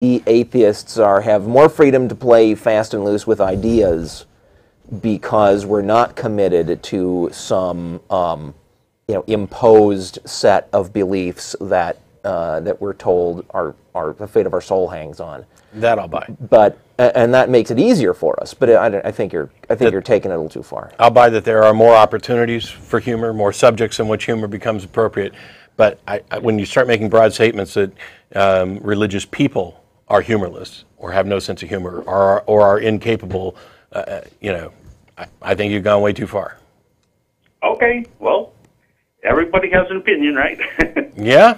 atheists have more freedom to play fast and loose with ideas because we're not committed to some imposed set of beliefs that that we're told the fate of our soul hangs on. That I'll buy. And that makes it easier for us. But I think you're taking it a little too far. I'll buy that there are more opportunities for humor, more subjects in which humor becomes appropriate. But when you start making broad statements that religious people are humorless or have no sense of humor or are incapable, I think you've gone way too far. Okay, well, everybody has an opinion, right? Yeah.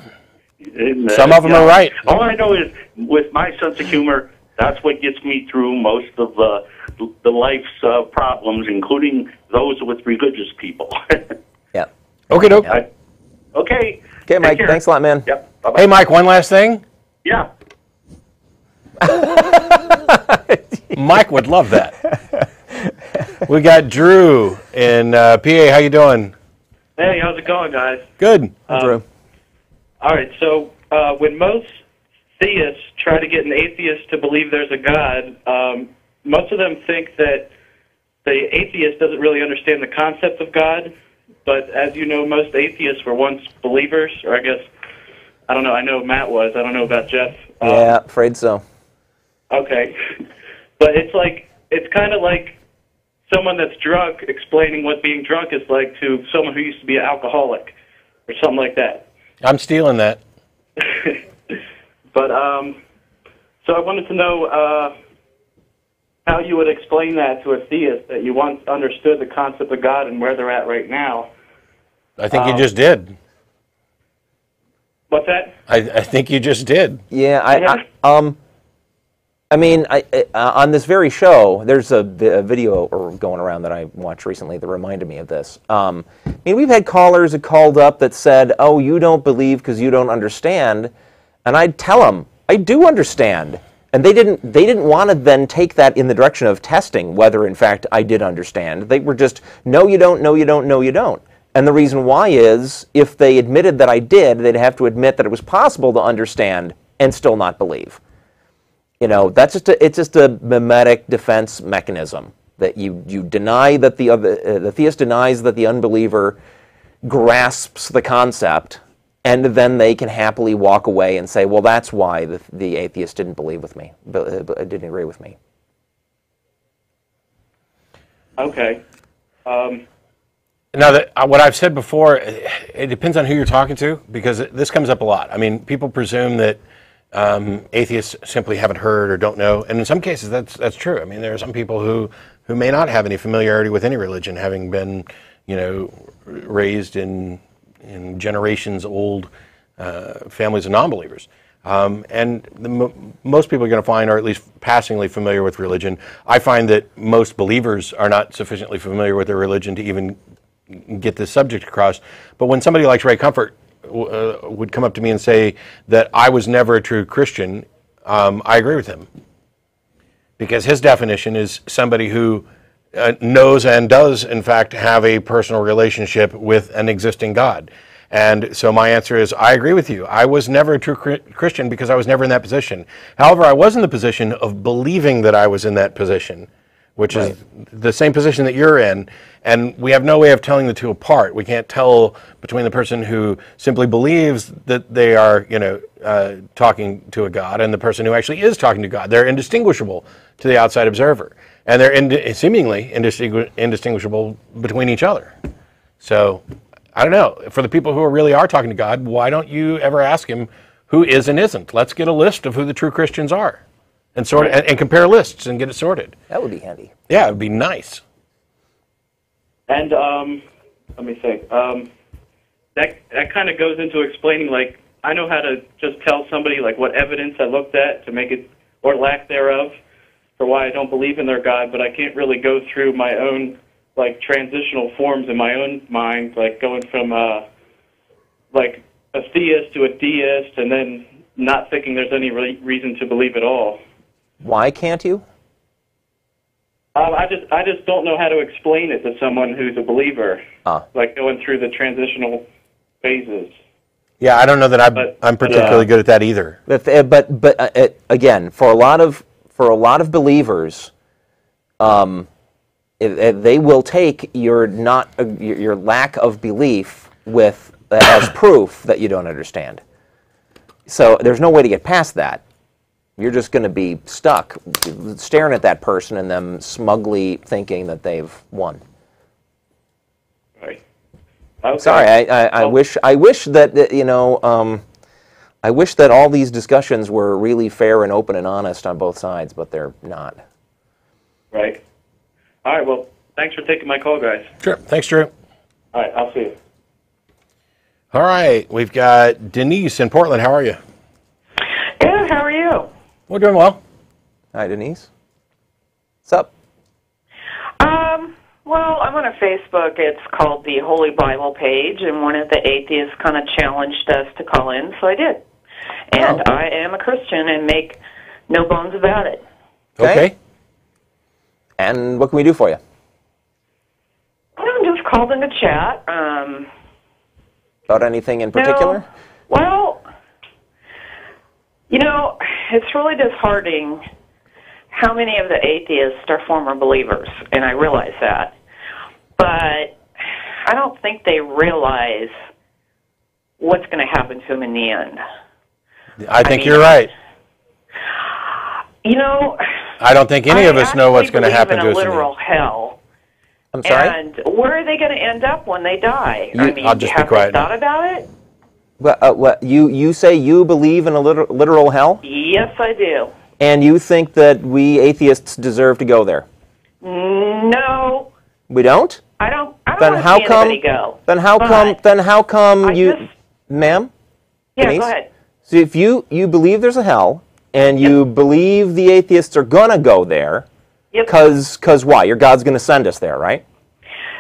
And, some of them are right. All I know is, with my sense of humor, that's what gets me through most of the life's problems, including those with religious people. Yeah. Okay, doke. Okay. Okay, Mike. Thanks a lot, man. Yep. Bye-bye. Hey, Mike. One last thing. Yeah. Mike would love that. We got Drew in PA. How you doing? Hey, how's it going, guys? Good. Drew. All right, so when most theists try to get an atheist to believe there's a God, most of them think that the atheist doesn't really understand the concept of God. But as you know, most atheists were once believers, or I guess, I don't know, I know Matt was. I don't know about Jeff. Yeah, afraid so. Okay. But it's kind of like someone that's drunk explaining what being drunk is like to someone who used to be an alcoholic or something like that. I'm stealing that. But so I wanted to know how you would explain that to a theist that you once understood the concept of God and where they're at right now. I think you just did. What's that? I think you just did. Yeah, I mean, on this very show, there's a video going around that I watched recently that reminded me of this. I mean, we've had callers that called up that said, "Oh, you don't believe because you don't understand," and I'd tell them, "I do understand," and they didn't want to then take that in the direction of testing whether, in fact, I did understand. They were just, "No, you don't. No, you don't. No, you don't." And the reason why is, if they admitted that I did, they'd have to admit that it was possible to understand and still not believe. You know, it's just a mimetic defense mechanism that you deny that the theist denies that the unbeliever grasps the concept, and then they can happily walk away and say, well, that's why the atheist didn't believe with me, didn't agree with me. Okay. Now, what I've said before, it depends on who you're talking to, because this comes up a lot. I mean, people presume that atheists simply haven't heard or don't know, and in some cases that's true. I mean, there are some people who may not have any familiarity with any religion, having been, raised in generations old families of non-believers. And most people are going to find, or at least passingly familiar with religion. I find that most believers are not sufficiently familiar with their religion to even get this subject across. But when somebody like Ray Comfort would come up to me and say that I was never a true Christian, I agree with him. Because his definition is somebody who knows and does, in fact, have a personal relationship with an existing God. And so my answer is, I agree with you. I was never a true Christian because I was never in that position. However, I was in the position of believing that I was in that position, which is the same position that you're in. And we have no way of telling the two apart. We can't tell between the person who simply believes that they are, talking to a God and the person who actually is talking to God. They're indistinguishable to the outside observer. And they're seemingly indistinguishable between each other. So, I don't know. For the people who really are talking to God, why don't you ever ask him who is and isn't? Let's get a list of who the true Christians are and sort it, and compare lists and get it sorted. That would be handy. Yeah, it would be nice. And let me think. That kind of goes into explaining, like, I know how to just tell somebody, like, what evidence I looked at to make it, or lack thereof, for why I don't believe in their God, but I can't really go through my own, like, transitional forms in my own mind, like going from, like, a theist to a deist, and then not thinking there's any reason to believe at all. Why can't you? I just don't know how to explain it to someone who's a believer, like going through the transitional phases. Yeah, I don't know that I'm particularly good at that either. But again, for a lot of believers, they will take your lack of belief as proof that you don't understand. So there's no way to get past that. You're just going to be stuck staring at that person and them smugly thinking that they've won. Right. Okay. Sorry, I wish that I wish that all these discussions were really fair and open and honest on both sides, but they're not. Right. All right. Well, thanks for taking my call, guys. Sure. Thanks, Drew. All right. I'll see you. All right. We've got Denise in Portland. How are you? Good. How are you? We're doing well. Hi, Denise. What's up? Well, I'm on a Facebook. It's called the Holy Bible page, and one of the atheists kind of challenged us to call in, so I did. And I am a Christian and make no bones about it. Okay. And what can we do for you? I just called in to chat. About anything in particular? No, well, it's really disheartening how many of the atheists are former believers, and I realize that. But I don't think they realize what's going to happen to them in the end. I think you're right. I don't think any of us know what's going to happen to us. I believe in a literal hell. I'm sorry? And where are they going to end up when they die? I'll just be quiet. Have they thought about it? What you say you believe in a literal hell? Yes, I do. And you think that we atheists deserve to go there? No. We don't? I don't Then want how to see come? anybody go. Then how come you, ma'am? Yeah, Denise? go ahead. So if you believe there's a hell, and you believe the atheists are gonna go there, cause why? Your God's gonna send us there, right?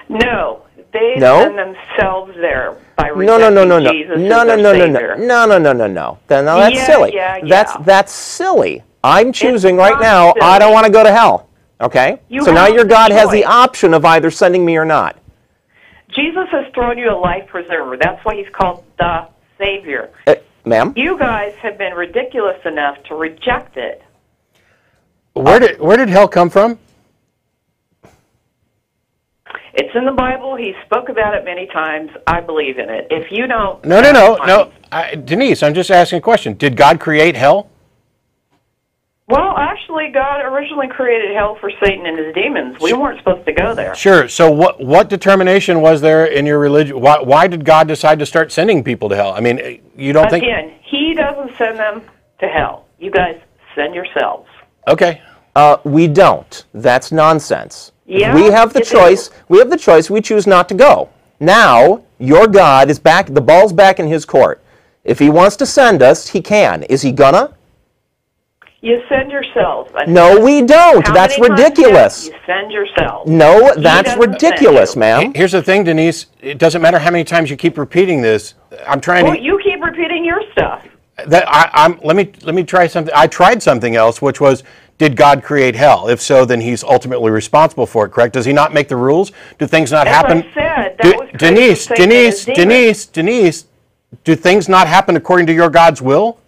No, they send themselves there by rejecting Jesus as No. Then that's silly. That's silly. I'm choosing right now. Silly. I don't want to go to hell. Okay. So now your God has the choice. option of either sending me or not. Jesus has thrown you a life preserver. That's why he's called the Savior. Ma'am? You guys have been ridiculous enough to reject it. Where did hell come from? It's in the Bible. He spoke about it many times. I believe in it. If you don't... No. Denise, I'm just asking a question. Did God create hell? Well, actually, God originally created hell for Satan and his demons. We weren't supposed to go there. Sure. So what determination was there in your religion? Why did God decide to start sending people to hell? I mean, you don't think... Again, he doesn't send them to hell. You guys send yourselves. Okay. We don't. That's nonsense. Yeah, we have the choice. We have the choice. We choose not to go. Now, your God is back. The ball's back in his court. If he wants to send us, he can. Is he gonna? You send yourselves. No, we don't. That's ridiculous. You send yourselves. No, that's ridiculous, ma'am. Here's the thing, Denise. It doesn't matter how many times you keep repeating this. I'm trying to... you keep repeating your stuff. Let me try something. I tried something else, which was, did God create hell? If so, then he's ultimately responsible for it, correct? Does he not make the rules? Do things not happen? As I said, that was Denise, do things not happen according to your God's will?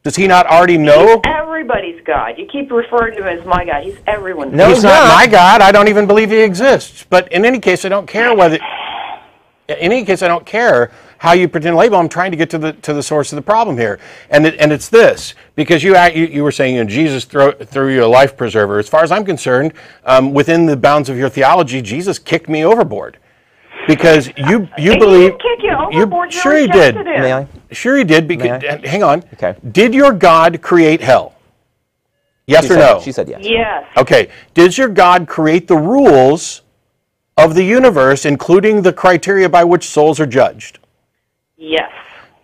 Does he not already know? He's everybody's God. You keep referring to him as my God. He's everyone's God. No, he's not my God. I don't even believe he exists. But in any case, I don't care whether... In any case, I don't care how you pretend to label. I'm trying to get to the source of the problem here, and it's this, because you were saying Jesus threw you a life preserver. As far as I'm concerned, within the bounds of your theology, Jesus kicked me overboard, because you believe. He didn't kick you overboard. Sure he did. May I? Sure he did. Because hang on. Okay. Did your God create hell? Yes or no? She said yes. Yes. Okay. Does your God create the rules of the universe, including the criteria by which souls are judged? Yes.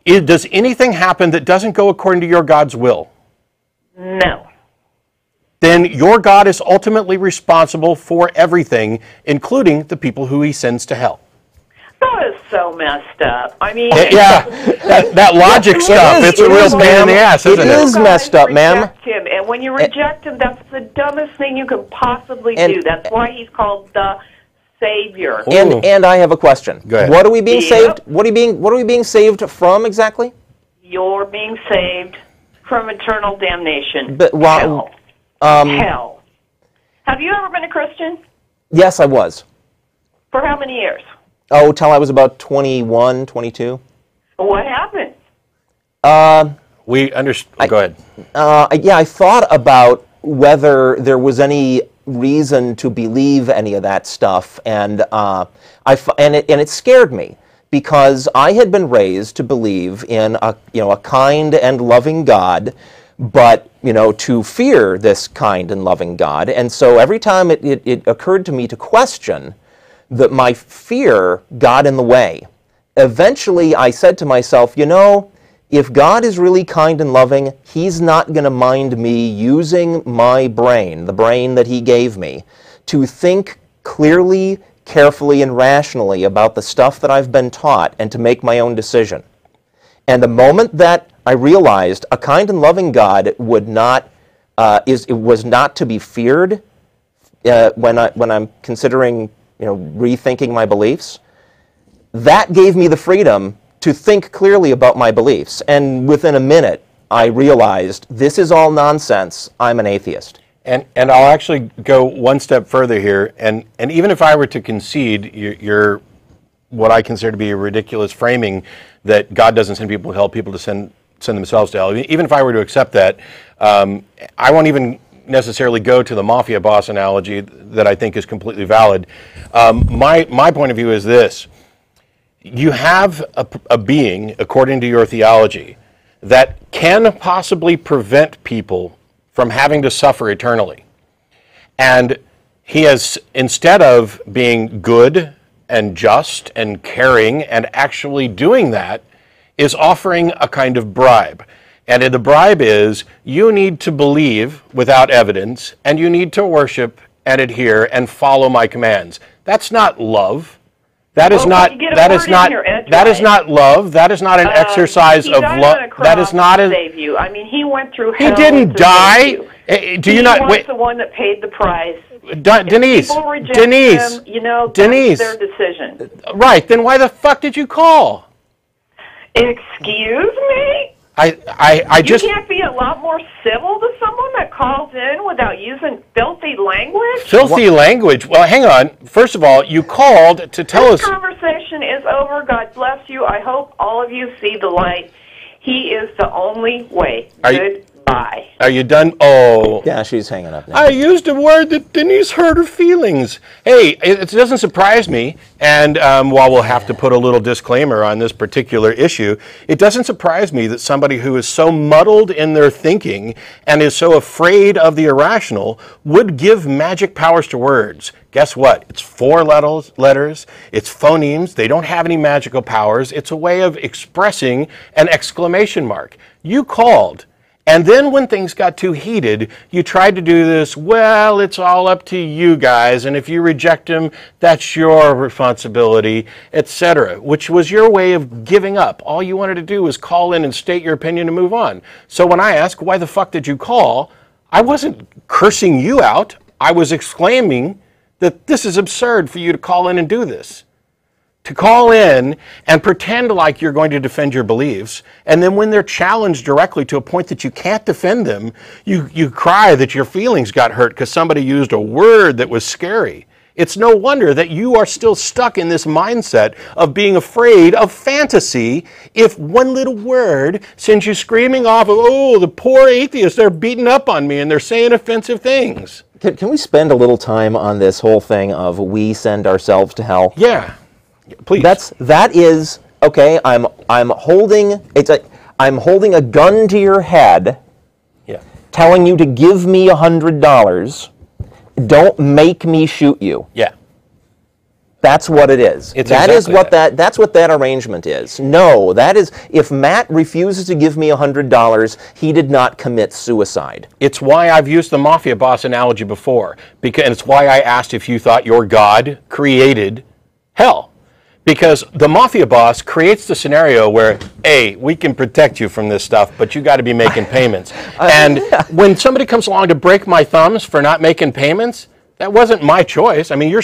Does anything happen that doesn't go according to your God's will? No. Then your God is ultimately responsible for everything, including the people who he sends to hell. That is so messed up. I mean... Yeah, that logic stuff, it's a real pain in the ass, isn't it? It is messed up, ma'am. Him, and when you reject him, that's the dumbest thing you can possibly do. That's why he's called the Savior. And I have a question. Go ahead. What are we being saved? What are we being saved from exactly? you're being saved from eternal damnation. But Hell. Hell. Have you ever been a Christian? Yes, I was. For how many years? Oh, till I was about 21, 22. What happened? We understand. Go ahead. Yeah, I thought about whether there was any reason to believe any of that stuff, and it scared me because I had been raised to believe in a kind and loving God, but to fear this kind and loving God, and so every time it occurred to me to question that my fear got in the way. Eventually, I said to myself, if God is really kind and loving, He's not going to mind me using my brain, the brain that He gave me, to think clearly, carefully, and rationally about the stuff that I've been taught and to make my own decision. And the moment that I realized a kind and loving God was not to be feared when I'm considering rethinking my beliefs, that gave me the freedom to think clearly about my beliefs. And within a minute, I realized this is all nonsense. I'm an atheist. And I'll actually go one step further here. And even if I were to concede your what I consider to be a ridiculous framing that God doesn't send people to hell, people to send themselves to hell, even if I were to accept that, I won't even necessarily go to the mafia boss analogy that I think is completely valid. My point of view is this. You have a being, according to your theology, that can possibly prevent people from having to suffer eternally. And he has, instead of being good and just and caring and actually doing that, is offering a kind of bribe. And the bribe is, you need to believe without evidence, and you need to worship and adhere and follow my commands. That's not love. That is not love. That is not an exercise of love. That is not a save you. I mean, he went through hell. He didn't die. Do you not? Wait. The one that paid the price. Denise. Denise. Him, Denise. That's their decision. Right. Then why the fuck did you call? Excuse me? I just... You can't be a lot more civil to someone that calls in without using filthy language? Filthy language? Well, hang on. First of all, you called to tell us... This conversation is over. God bless you. I hope all of you see the light. He is the only way. Goodbye. Are you done? Oh. Yeah, she's hanging up now. I used a word that Denise hurt her feelings. Hey, it doesn't surprise me, and while we'll have to put a little disclaimer on this particular issue, it doesn't surprise me that somebody who is so muddled in their thinking and is so afraid of the irrational would give magic powers to words. Guess what? It's 4 letters, it's phonemes, they don't have any magical powers, it's a way of expressing an exclamation mark. You called. And then when things got too heated, you tried to do this, well, it's all up to you guys, and if you reject him, that's your responsibility, etc., which was your way of giving up. All you wanted to do was call in and state your opinion and move on. So when I ask, why the fuck did you call, I wasn't cursing you out. I was exclaiming that this is absurd for you to call in and do this. To call in and pretend like you're going to defend your beliefs, and then when they're challenged directly to a point that you can't defend them, you cry that your feelings got hurt because somebody used a word that was scary. It's no wonder that you are still stuck in this mindset of being afraid of fantasy if one little word sends you screaming off of, oh, the poor atheists, they're beating up on me and they're saying offensive things. Can we spend a little time on this whole thing of we send ourselves to hell? Yeah. Please. That is okay. I'm holding a gun to your head, telling you to give me $100. Don't make me shoot you. Yeah. That's what it is. That's what that arrangement is. No, that is, if Matt refuses to give me $100, he did not commit suicide. It's why I've used the mafia boss analogy before, and it's why I asked if you thought your God created hell. Because the mafia boss creates the scenario where, hey, we can protect you from this stuff, but you got to be making payments. And when somebody comes along to break my thumbs for not making payments, that wasn't my choice. I mean, you're